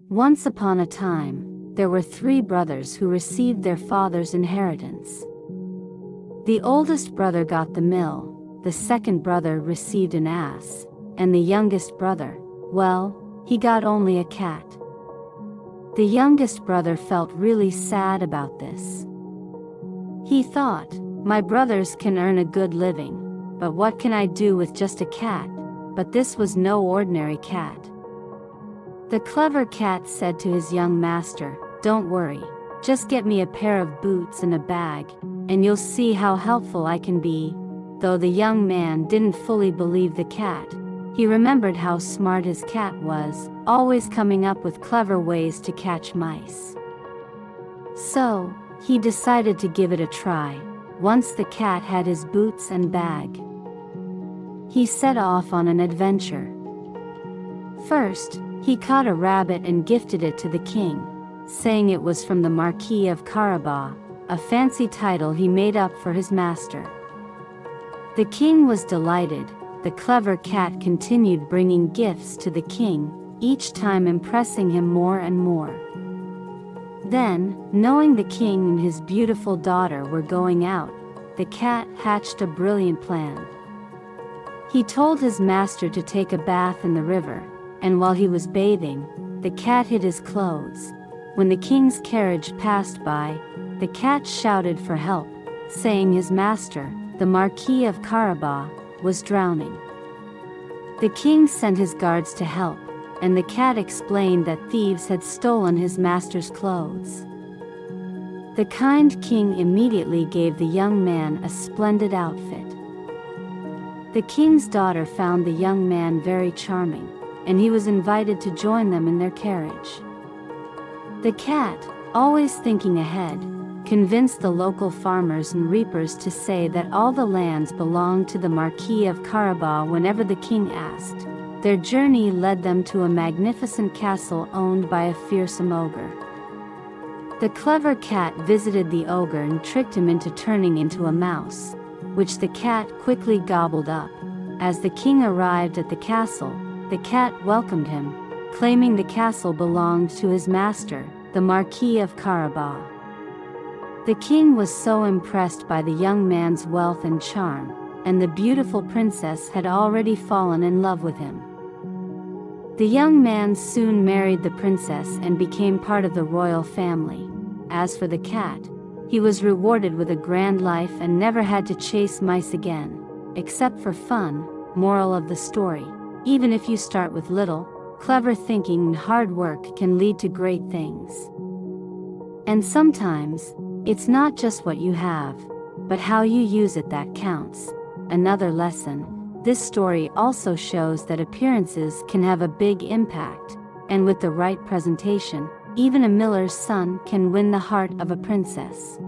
Once upon a time, there were 3 brothers who received their father's inheritance. The oldest brother got the mill, the second brother received an ass, and the youngest brother, well, he got only a cat. The youngest brother felt really sad about this. He thought, my brothers can earn a good living, but what can I do with just a cat? But this was no ordinary cat. The clever cat said to his young master, "Don't worry, just get me a pair of boots and a bag, and you'll see how helpful I can be." Though the young man didn't fully believe the cat, he remembered how smart his cat was, always coming up with clever ways to catch mice. So, he decided to give it a try, once the cat had his boots and bag. He set off on an adventure. First, he caught a rabbit and gifted it to the king, saying it was from the Marquis of Carabas, a fancy title he made up for his master. The king was delighted. The clever cat continued bringing gifts to the king, each time impressing him more and more. Then, knowing the king and his beautiful daughter were going out, the cat hatched a brilliant plan. He told his master to take a bath in the river, and while he was bathing, the cat hid his clothes. When the king's carriage passed by, the cat shouted for help, saying his master, the Marquis of Carabas, was drowning. The king sent his guards to help, and the cat explained that thieves had stolen his master's clothes. The kind king immediately gave the young man a splendid outfit. The king's daughter found the young man very charming, and he was invited to join them in their carriage. The cat, always thinking ahead, convinced the local farmers and reapers to say that all the lands belonged to the Marquis of Carabas whenever the king asked. Their journey led them to a magnificent castle owned by a fearsome ogre. The clever cat visited the ogre and tricked him into turning into a mouse, which the cat quickly gobbled up. As the king arrived at the castle, the cat welcomed him, claiming the castle belonged to his master, the Marquis of Carabas. The king was so impressed by the young man's wealth and charm, and the beautiful princess had already fallen in love with him. The young man soon married the princess and became part of the royal family. As for the cat, he was rewarded with a grand life and never had to chase mice again, except for fun. Moral of the story: even if you start with little, clever thinking and hard work can lead to great things. And sometimes, it's not just what you have, but how you use it that counts. Another lesson: this story also shows that appearances can have a big impact, and with the right presentation, even a miller's son can win the heart of a princess.